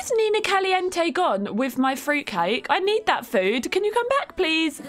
Where's Nina Caliente gone with my fruitcake? I need that food. Can you come back, please?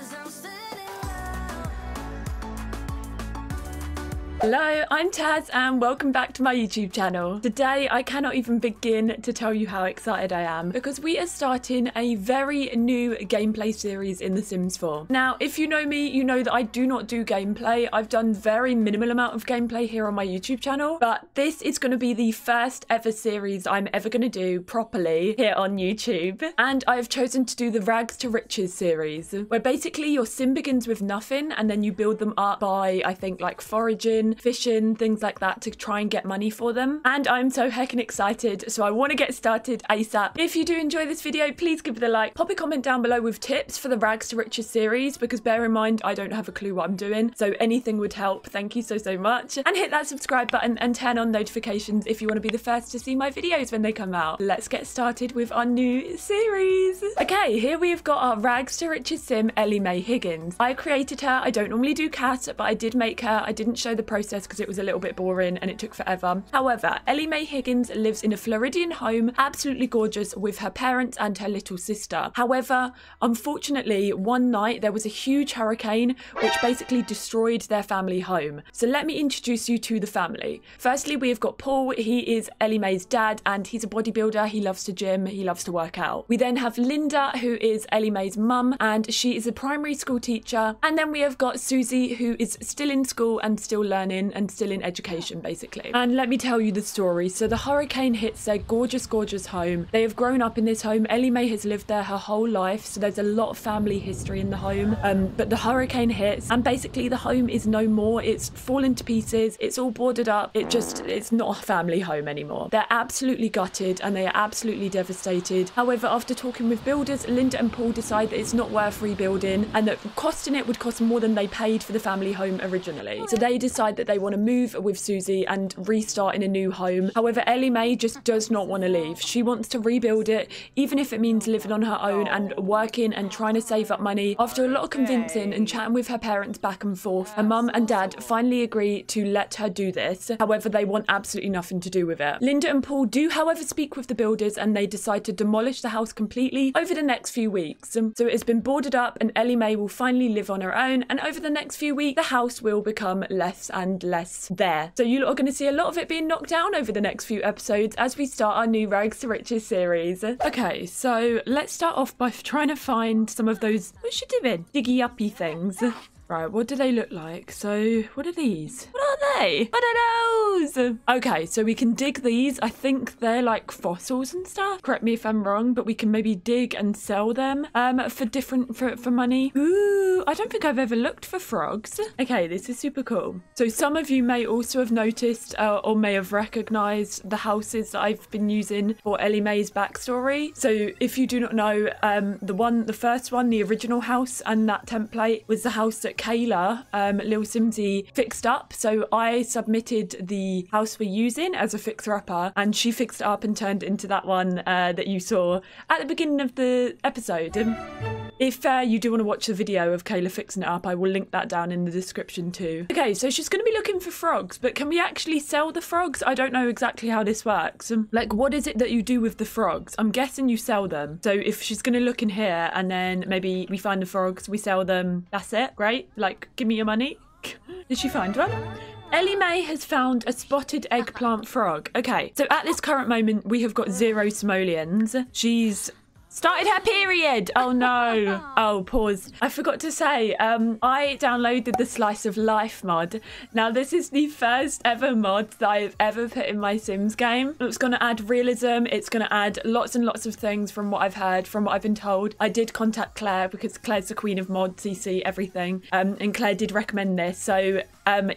Hello, I'm Taz and welcome back to my YouTube channel. Today, I cannot even begin to tell you how excited I am because we are starting a very new gameplay series in The Sims 4. Now, if you know me, you know that I do not do gameplay. I've done very minimal amount of gameplay here on my YouTube channel, but this is going to be the first ever series I'm ever going to do properly here on YouTube. And I have chosen to do the Rags to Riches series, where basically your sim begins with nothing and then you build them up by, I think, like foraging, fishing, things like that to try and get money for them. And I'm so heckin' excited, so I want to get started ASAP. If you do enjoy this video, please give it a like. Pop a comment down below with tips for the Rags to Riches series, because bear in mind, I don't have a clue what I'm doing, so anything would help. Thank you so much. And hit that subscribe button and turn on notifications if you want to be the first to see my videos when they come out. Let's get started with our new series. Okay, here we have got our Rags to Riches sim, Ellie Mae Higgins. I created her. I don't normally do Cat, but I did make her. I didn't show the process because it was a little bit boring and it took forever. However, Ellie Mae Higgins lives in a Floridian home, absolutely gorgeous, with her parents and her little sister. However, unfortunately, one night there was a huge hurricane which basically destroyed their family home. So let me introduce you to the family. Firstly, we have got Paul. He is Ellie Mae's dad and he's a bodybuilder. He loves to gym. He loves to work out. We then have Linda, who is Ellie Mae's mum, and she is a primary school teacher. And then we have got Susie, who is still in school and still learning and still in education, basically. And let me tell you the story. So the hurricane hits their gorgeous home. They have grown up in this home. Ellie Mae has lived there her whole life, so there's a lot of family history in the home. But the hurricane hits and basically the home is no more. It's fallen to pieces. It's all boarded up. It's not a family home anymore. They're absolutely gutted and they are absolutely devastated. However, after talking with builders, Linda and Paul decide that it's not worth rebuilding and that costing it would cost more than they paid for the family home originally. So they decide that they want to move with Susie and restart in a new home. However, Ellie Mae just does not want to leave. She wants to rebuild it, even if it means living on her own and working and trying to save up money. After a lot of convincing and chatting with her parents back and forth, her mum and dad finally agree to let her do this. However, they want absolutely nothing to do with it. Linda and Paul do, however, speak with the builders and they decide to demolish the house completely over the next few weeks. So it has been boarded up and Ellie Mae will finally live on her own, and over the next few weeks, the house will become less and less there. So you lot are going to see a lot of it being knocked down over the next few episodes as we start our new Rags to Riches series. Okay, so let's start off by trying to find some of those, what's she doing? Diggy uppy things. Right, what do they look like? So, what are these? What are they? What are those? Okay, so we can dig these. I think they're like fossils and stuff. Correct me if I'm wrong, but we can maybe dig and sell them for money. Ooh, I don't think I've ever looked for frogs. Okay, this is super cool. So some of you may also have noticed or may have recognized the houses that I've been using for Ellie Mae's backstory. So if you do not know, the first one, the original house and that template was the house that Kayla, Lil Simsy, fixed up. So I submitted the house we're using as a fixer-upper and she fixed it up and turned it into that one that you saw at the beginning of the episode. If you do want to watch the video of Kayla fixing it up, I will link that down in the description too. Okay, so she's going to be looking for frogs, but can we actually sell the frogs? I don't know exactly how this works. Like, what is it that you do with the frogs? I'm guessing you sell them. So if she's going to look in here and then maybe we find the frogs, we sell them, that's it, great. Like, give me your money. Did she find one? Ellie Mae has found a spotted eggplant frog. Okay, so at this current moment, we have got 0 simoleons. She's started her period. Oh no. Oh, pause. I forgot to say, I downloaded the Slice of Life mod. Now, this is the first ever mod that I've ever put in my Sims game. It's going to add realism. It's going to add lots and lots of things from what I've heard, from what I've been told. I did contact Claire because Claire's the queen of mods, CC, everything. And Claire did recommend this. So,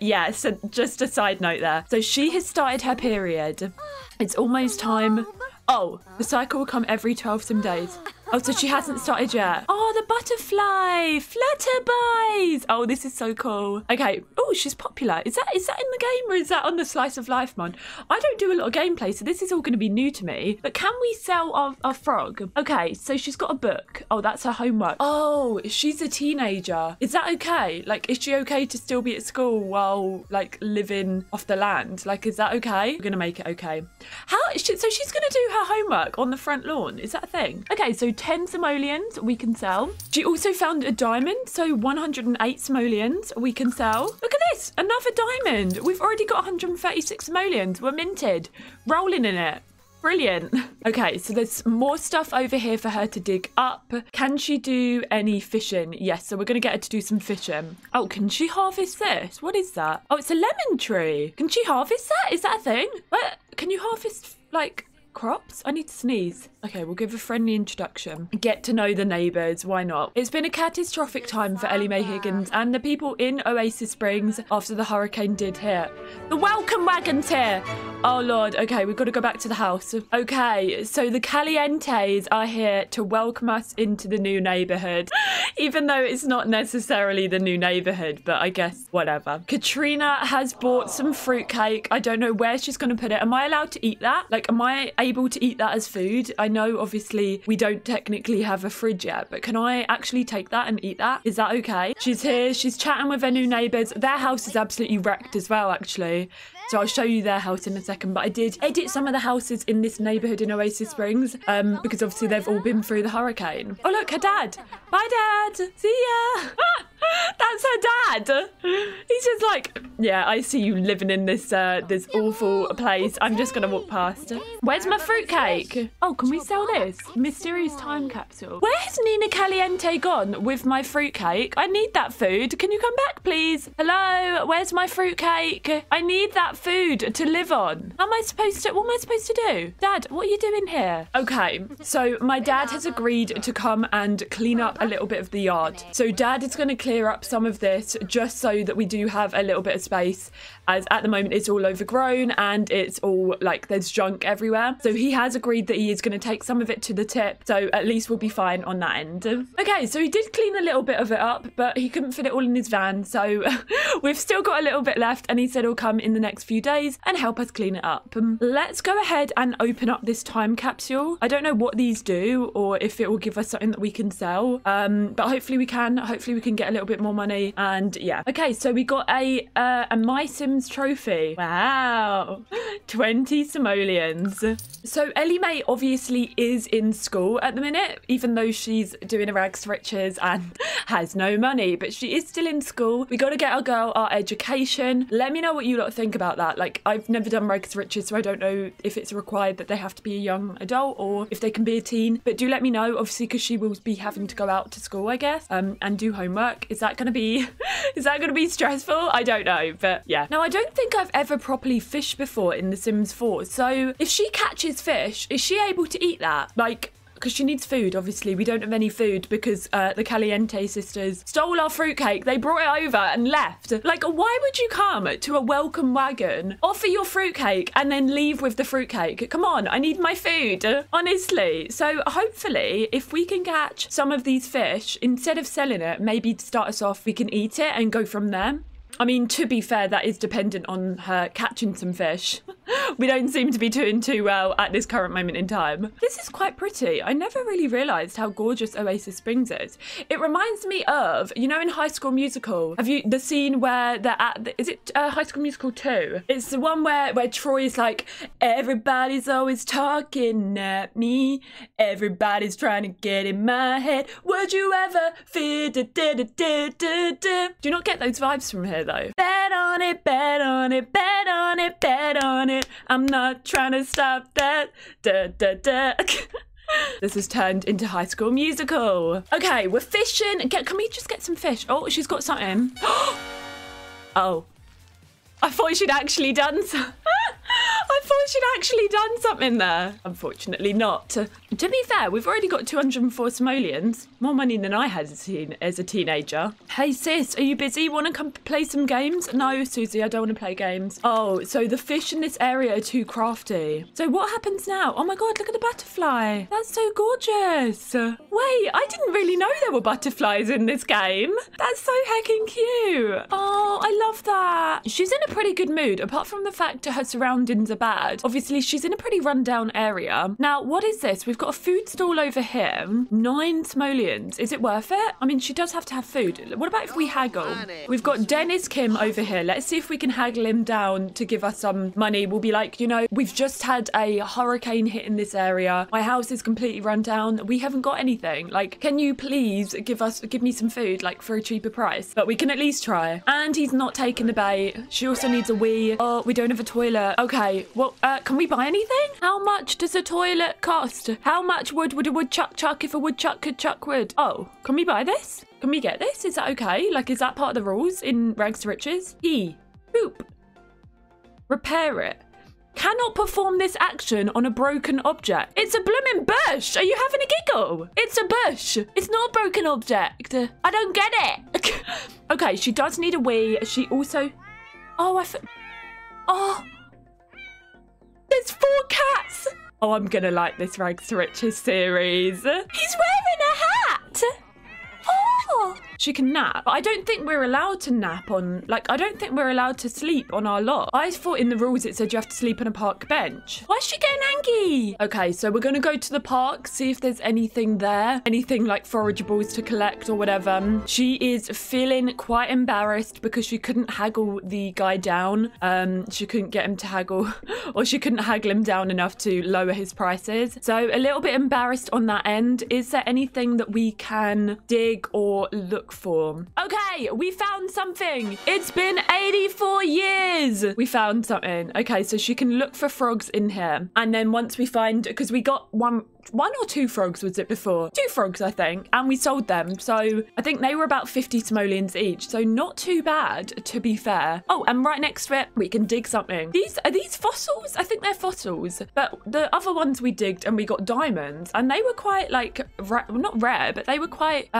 yeah, so just a side note there. So she has started her period. It's almost time. Oh, the cycle will come every 12 sim days. Oh, so she hasn't started yet. Oh, the butterfly. Flutterby. Oh, this is so cool. Okay. Oh, she's popular. Is that in the game or is that on the slice of life mod? I don't do a lot of gameplay, so this is all going to be new to me. But can we sell our frog? Okay, so she's got a book. Oh, that's her homework. Oh, she's a teenager. Is that okay? Like, is she okay to still be at school while, like, living off the land? Like, is that okay? We're going to make it okay. So she's going to do her homework on the front lawn. Is that a thing? Okay, so 10 simoleons we can sell. She also found a diamond, so 108 simoleons we can sell. Look at this, another diamond. We've already got 136 simoleons. We're minted, rolling in it. Brilliant. Okay, so there's more stuff over here for her to dig up. Can she do any fishing? Yes, so we're going to get her to do some fishing. Oh, can she harvest this? What is that? Oh, it's a lemon tree. Can she harvest that? Is that a thing? What? Can you harvest, like, crops? I need to sneeze. Okay, we'll give a friendly introduction. Get to know the neighbours. Why not? It's been a catastrophic time for Ellie Mae Higgins and the people in Oasis Springs after the hurricane did hit. The welcome wagon's here. Oh, Lord. Okay, we've got to go back to the house. Okay, so the Calientes are here to welcome us into the new neighbourhood. Even though it's not necessarily the new neighbourhood, but I guess whatever. Katrina has bought some fruitcake. I don't know where she's going to put it. Am I allowed to eat that? Like, am I able to eat that as food? I know, obviously, we don't technically have a fridge yet, but can I actually take that and eat that? Is that okay? She's here. She's chatting with her new neighbours. Their house is absolutely wrecked as well, actually. So I'll show you their house in a second. But I did edit some of the houses in this neighbourhood in Oasis Springs because obviously they've all been through the hurricane. Oh, look, her dad. Bye, Dad. See ya. That's her dad. He's just like, yeah, I see you living in this this awful place. I'm just going to walk past. Where's my fruitcake? Oh, can we sell this? Mysterious time capsule. Where has Nina Caliente gone with my fruitcake? I need that food. Can you come back, please? Hello, where's my fruitcake? I need that food to live on. What am I supposed to do? Dad, what are you doing here? Okay, so my dad has agreed to come and clean up a little bit of the yard. So Dad is going to clear up some of this just so that we do have a little bit of space, as at the moment it's all overgrown and it's all like there's junk everywhere. So he has agreed that he is going to take some of it to the tip, so at least we'll be fine on that end. Okay, so he did clean a little bit of it up, but he couldn't fit it all in his van, so we've still got a little bit left, and he said he'll come in the next few days and help us clean it up. Let's go ahead and open up this time capsule. I don't know what these do or if it will give us something that we can sell, but hopefully we can. Hopefully we can get a little bit more money, and yeah. Okay, so we got a My Sims trophy. Wow. 20 simoleons. So Ellie Mae obviously is in school at the minute, even though she's doing a rags to riches and has no money, but she is still in school. We got to get our girl our education. Let me know what you lot think about that. Like, I've never done rags to riches, so I don't know if it's required that they have to be a young adult or if they can be a teen, but do let me know, obviously, because she will be having to go out to school, I guess, and do homework. Is that going to be stressful? I don't know, but yeah. Now, I don't think I've ever properly fished before in The Sims 4, so if she catches fish, is she able to eat that? Like, because she needs food, obviously. We don't have any food because the Caliente sisters stole our fruitcake. They brought it over and left. Like, why would you come to a welcome wagon, offer your fruitcake, and then leave with the fruitcake? Come on, I need my food, honestly. So hopefully, if we can catch some of these fish, instead of selling it, maybe to start us off, we can eat it and go from there. I mean, to be fair, that is dependent on her catching some fish. We don't seem to be doing too well at this current moment in time. This is quite pretty. I never really realised how gorgeous Oasis Springs is. It reminds me of, you know, in High School Musical, have you, the scene where they're at, is it High School Musical 2? It's the one where Troy's like, everybody's always talking at me. Everybody's trying to get in my head. Would you ever feel do you not get those vibes from here, though? Bet on it, bet on it, bet on it, bet on it. I'm not trying to stop that. This has turned into High School Musical. Okay, we're fishing. Can we just get some fish? Oh, she's got something. Oh, I thought she'd actually done some. I thought she'd actually done something there. Unfortunately not. To be fair, we've already got 204 simoleons. More money than I had as a teenager. Hey sis, are you busy? Want to come play some games? No, Susie, I don't want to play games. Oh, so the fish in this area are too crafty. So what happens now? Oh my god, look at the butterfly. That's so gorgeous. Wait, I didn't really know there were butterflies in this game. That's so heckin' cute. Oh, I love that. She's in a pretty good mood, apart from the fact that her surroundings are bad. Obviously, she's in a pretty rundown area. Now, what is this? We've got a food stall over here. 9 simoleons. Is it worth it? I mean, she does have to have food. What about if we haggle? We've got Dennis Kim over here. Let's see if we can haggle him down to give us some money. We'll be like, you know, we've just had a hurricane hit in this area. My house is completely run down. We haven't got anything. Like, can you please give me some food, like, for a cheaper price? But we can at least try. And he's not taking the bait. She also needs a wee. Oh, we don't have a toilet. Okay, well, can we buy anything? How much does a toilet cost? How much wood would a woodchuck chuck if a woodchuck could chuck wood? Oh, can we buy this? Can we get this? Is that okay? Like, is that part of the rules in Rags to Riches? Poop. Repair it. Cannot perform this action on a broken object. It's a blooming bush. Are you having a giggle? It's a bush. It's not a broken object. I don't get it. Okay, she does need a wee. She also... Oh, oh. There's 4 cats. Oh, I'm gonna like this Rags to Riches series. He's wearing a hat. Oh. She can nap. But I don't think we're allowed to nap on, like, I don't think we're allowed to sleep on our lot. I thought in the rules it said you have to sleep on a park bench. Why is she getting angry? Okay, so we're gonna go to the park, see if there's anything there. Anything like forageables to collect or whatever. She is feeling quite embarrassed because she couldn't haggle the guy down. She couldn't get him to haggle, or she couldn't haggle him down enough to lower his prices. So a little bit embarrassed on that end. Is there anything that we can dig or look for? Okay, we found something. It's been 84 years. We found something. Okay, so she can look for frogs in here. And then once we find, because we got one or 2 frogs, was it before? 2 frogs, I think. And we sold them. So I think they were about 50 simoleons each. So not too bad, to be fair. Oh, and right next to it, we can dig something. Are these fossils? I think they're fossils. But the other ones we digged and we got diamonds. And they were quite like, not rare, but they were quite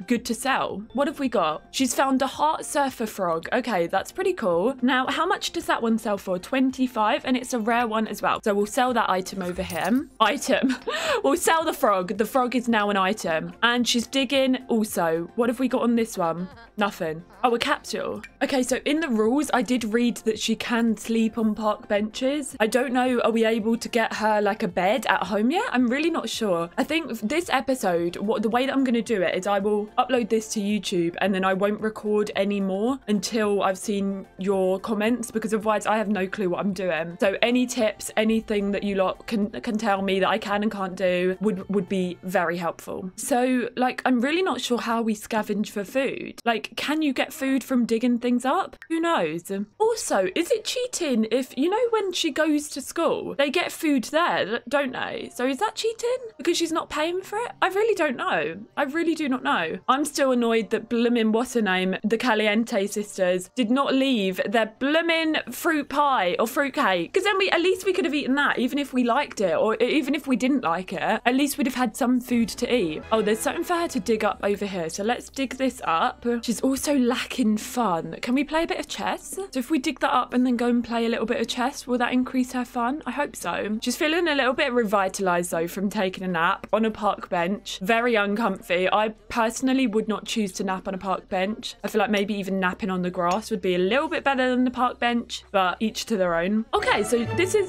good to sell. What have we got? She's found a heart surfer frog. Okay, that's pretty cool. Now, how much does that one sell for? 25, and it's a rare one as well. So we'll sell that item over here. We'll sell the frog. The frog is now an item. And she's digging also. What have we got on this one? Nothing. Oh, a capsule. Okay, so in the rules, I did read that she can sleep on park benches. I don't know, are we able to get her like a bed at home yet? I'm really not sure. I think this episode, the way that I'm going to do it is I will upload this to YouTube and then I won't record anymore until I've seen your comments, because otherwise I have no clue what I'm doing. So any tips, anything that you lot can tell me that I can and can't do would be very helpful. So like, I'm really not sure how we scavenge for food. Like, can you get food from digging things up? Who knows? Also, is it cheating if, you know, when she goes to school, they get food there, don't they? So is that cheating because she's not paying for it? I really don't know. I really do not know. I'm still annoyed that bloomin' what's her name, the Caliente sisters, did not leave their bloomin' fruit pie or fruit cake, because then at least we could have eaten that, even if we liked it, or even if we didn't like it, at least we'd have had some food to eat. Oh, there's something for her to dig up over here, so let's dig this up. She's also lacking fun. Can we play a bit of chess? So if we dig that up and then go and play a little bit of chess, will that increase her fun? I hope so. She's feeling a little bit revitalized though from taking a nap on a park bench. Very uncomfy. I personally would not choose to nap on a park bench. I feel like maybe even napping on the grass would be a little bit better than the park bench, but each to their own. Okay, so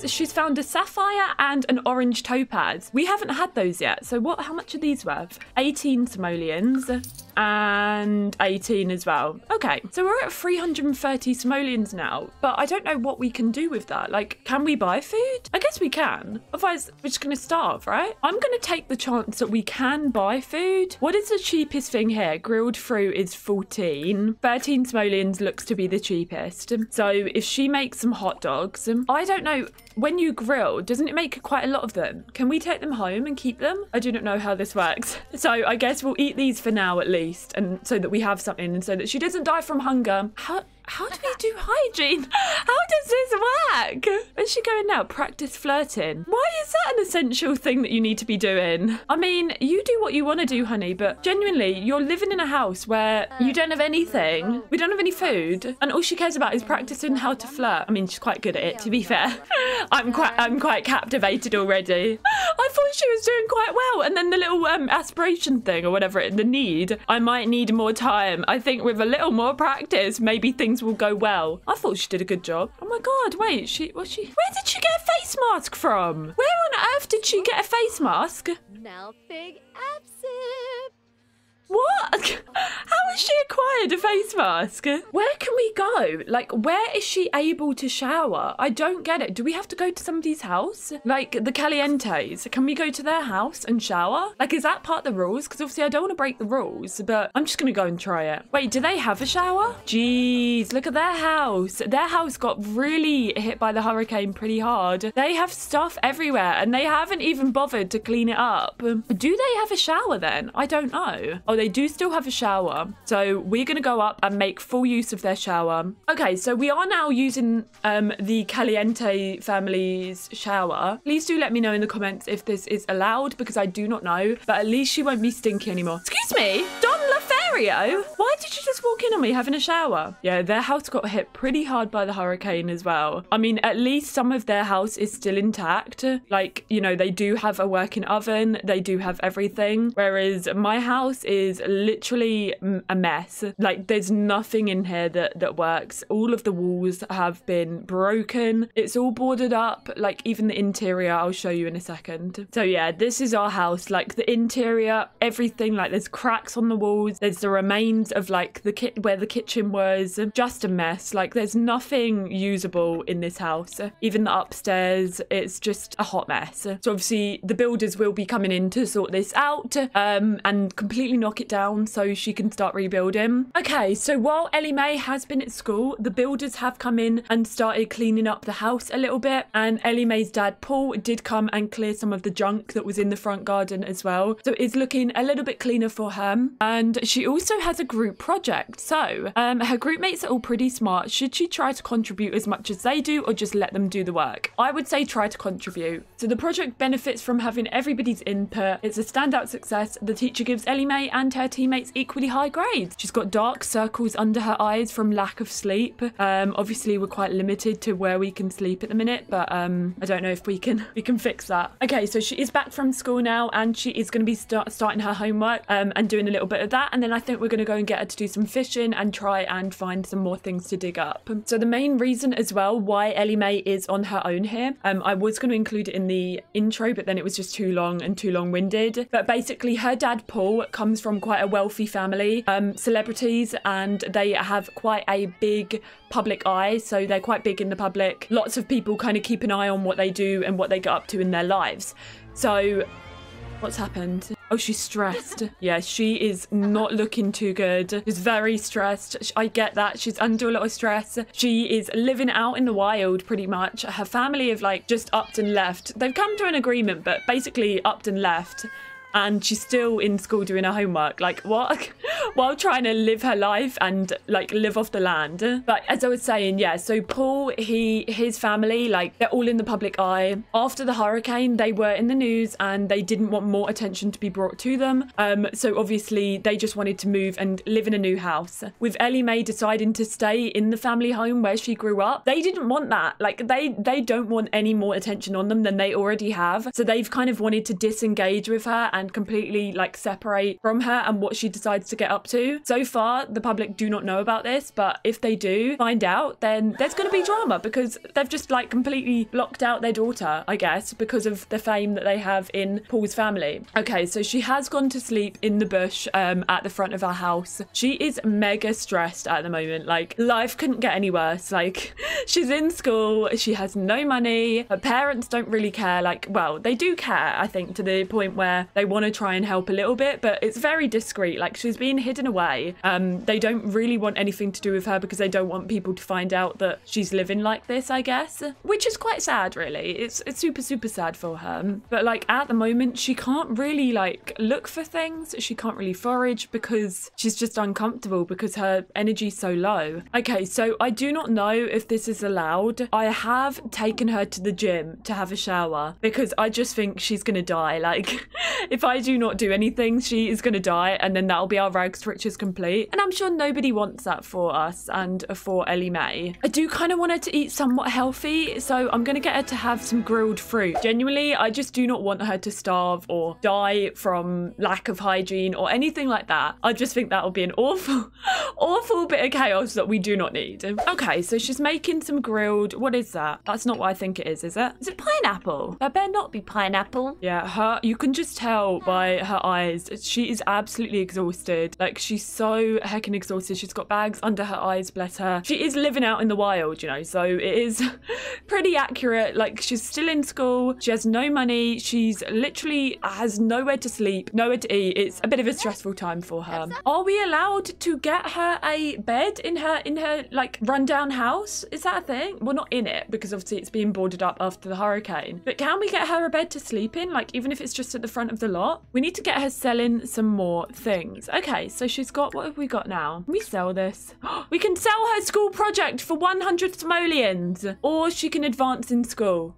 she's found a sapphire and an orange topaz. We haven't had those yet. So how much are these worth? 18 simoleons and 18 as well. Okay, so we're at 330 simoleons now, but I don't know what we can do with that. Like, can we buy food? I guess we can. Otherwise, we're just gonna starve, right? I'm gonna take the chance that we can buy food. What is the cheapest thing here? Grilled fruit is 14. 13 simoleons looks to be the cheapest. So if she makes some hot dogs, I don't know, when you grill, doesn't it make quite a lot of them? Can we take them home and keep them? I do not know how this works. So I guess we'll eat these for now at least, and so that we have something and so that she doesn't die from hunger. How do we do hygiene? How does this work? Where's she going now? Practice flirting. Why is that an essential thing that you need to be doing? I mean, you do what you want to do, honey, but genuinely, you're living in a house where you don't have anything. We don't have any food, and all she cares about is practicing how to flirt. I mean, she's quite good at it, to be fair. I'm quite captivated already. I thought she was doing quite well, and then the little aspiration thing or whatever, the need. I might need more time. I think with a little more practice, maybe things will go well. I thought she did a good job. Oh my god, wait, where did she get a face mask from? Where on earth did she get a face mask? Now big absent. What? How has she acquired a face mask? Where can we go? Like, where is she able to shower? I don't get it. Do we have to go to somebody's house? Like, the Calientes. Can we go to their house and shower? Like, is that part of the rules? Because obviously I don't want to break the rules, but I'm just going to go and try it. Wait, do they have a shower? Jeez, look at their house. Their house got really hit by the hurricane pretty hard. They have stuff everywhere and they haven't even bothered to clean it up. Do they have a shower then? I don't know. Oh, they do still have a shower, so we're gonna go up and make full use of their shower. Okay, so we are now using the Caliente family's shower. Please do let me know in the comments if this is allowed, because I do not know, but at least she won't be stinky anymore. Excuse me, Don Lothario, why did you just walk in on me having a shower? Yeah, their house got hit pretty hard by the hurricane as well. I mean, at least some of their house is still intact. Like, you know, they do have a working oven, they do have everything, whereas my house is literally a mess. Like, there's nothing in here that works. All of the walls have been broken. It's all boarded up, like even the interior. I'll show you in a second. So yeah, this is our house. Like, the interior, everything, like there's cracks on the walls, there's the remains of like the where the kitchen was. Just a mess. Like, there's nothing usable in this house. Even the upstairs, it's just a hot mess. So obviously the builders will be coming in to sort this out and completely knock it down so she can start rebuilding. Okay, so while Ellie Mae has been at school, the builders have come in and started cleaning up the house a little bit, and Ellie Mae's dad Paul did come and clear some of the junk that was in the front garden as well, so it's looking a little bit cleaner for her. And she also has a group project, so her group mates are all pretty smart. Should she try to contribute as much as they do, or just let them do the work? I would say try to contribute. So the project benefits from having everybody's input. It's a standout success. The teacher gives Ellie Mae and her teammates equally high grades. She's got dark circles under her eyes from lack of sleep. Obviously we're quite limited to where we can sleep at the minute, but I don't know if we can fix that. Okay, so she is back from school now, and she is going to be starting her homework and doing a little bit of that, and then I think we're going to go and get her to do some fishing and try and find some more things to dig up. So the main reason as well why Ellie Mae is on her own here, I was going to include it in the intro, but then it was just too long and too long-winded. But basically her dad Paul comes from quite a wealthy family, celebrities, and they have quite a big public eye, so they're quite big in the public. Lots of people kind of keep an eye on what they do and what they get up to in their lives. So what's happened? Oh, she's stressed. Yeah, she is not looking too good. She's very stressed. I get that. She's under a lot of stress. She is living out in the wild pretty much. Her family have like just upped and left. They've come to an agreement, but basically upped and left. And she's still in school doing her homework. Like, what? While trying to live her life and like live off the land. But as I was saying, yeah, so Paul, his family, like they're all in the public eye. After the hurricane, they were in the news and they didn't want more attention to be brought to them. So obviously they just wanted to move and live in a new house. With Ellie Mae deciding to stay in the family home where she grew up, they didn't want that. Like they don't want any more attention on them than they already have. So they've kind of wanted to disengage with her and completely like separate from her and what she decides to get up to. So far, the public do not know about this, but if they do find out, then there's going to be drama because they've just like completely blocked out their daughter, I guess, because of the fame that they have in Paul's family. Okay, so she has gone to sleep in the bush at the front of our house. She is mega stressed at the moment. Like, life couldn't get any worse. Like, she's in school, she has no money, her parents don't really care. Like, well, they do care, I think, to the point where they want to try and help a little bit, but it's very discreet. Like, she's being hidden away. They don't really want anything to do with her because they don't want people to find out that she's living like this, I guess, which is quite sad, really. It's super, super sad for her. But like at the moment, she can't really like look for things. She can't really forage because she's just uncomfortable because her energy's so low. Okay, so I do not know if this is allowed. I have taken her to the gym to have a shower because I just think she's gonna die. Like, if I do not do anything, she is gonna die, and then that'll be our rags to riches complete. And I'm sure nobody wants that for us and for Ellie Mae. I do kind of want her to eat somewhat healthy, so I'm gonna get her to have some grilled fruit. Genuinely, I just do not want her to starve or die from lack of hygiene or anything like that. I just think that would be an awful, awful bit of chaos that we do not need. Okay, so she's making some grilled, what is that? That's not what I think it is it? Is it pineapple? That better not be pineapple. Yeah, you can just tell by her eyes. She is absolutely exhausted. Like, she's so heckin' exhausted. She's got bags under her eyes, bless her. She is living out in the wild, you know, so it is pretty accurate. Like, she's still in school. She has no money. She's literally has nowhere to sleep, nowhere to eat. It's a bit of a stressful time for her. Are we allowed to get her a bed in her like rundown house? Is that a thing? Well, not in it, because obviously it's being boarded up after the hurricane. But can we get her a bed to sleep in? Like, even if it's just at the front of the lot? We need to get her selling some more things. Okay, so she's got, what have we got now? Can we sell this? We can sell her school project for 100 simoleons, or she can advance in school.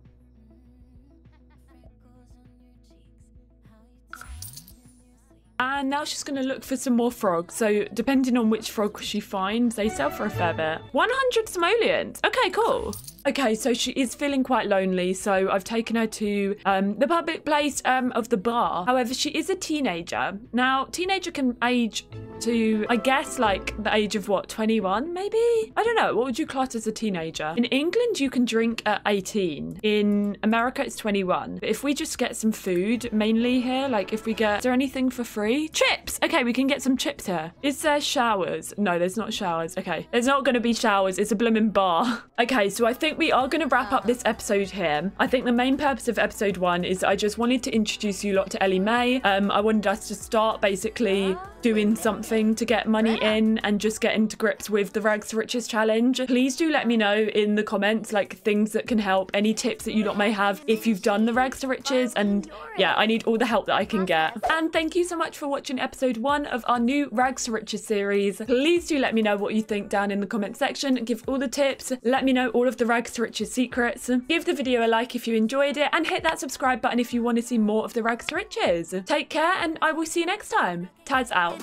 And now she's going to look for some more frogs. So depending on which frog she finds, they sell for a fair bit. 100 simoleons. Okay, cool. Okay, so she is feeling quite lonely, so I've taken her to the public place of the bar. However, she is a teenager. Now, teenager can age to, I guess, like the age of what, 21 maybe? I don't know. What would you class as a teenager? In England, you can drink at 18. In America, it's 21. But if we just get some food, mainly here, like if we get, is there anything for free? Chips! Okay, we can get some chips here. Is there showers? No, there's not showers. Okay, there's not going to be showers. It's a blooming bar. Okay, so I think we are going to wrap up this episode here. I think the main purpose of episode 1 is I just wanted to introduce you lot to Ellie Mae. I wanted us to start basically doing something to get money in and just getting to grips with the Rags to Riches challenge. Please do let me know in the comments, like, things that can help, any tips that you lot may have if you've done the Rags to Riches. And yeah, I need all the help that I can get. And thank you so much for watching episode 1 of our new Rags to Riches series. Please do let me know what you think down in the comment section. Give all the tips. Let me know all of the Rags to Riches secrets. Give the video a like if you enjoyed it, and hit that subscribe button if you want to see more of the Rags to Riches. Take care, and I will see you next time. Taz out.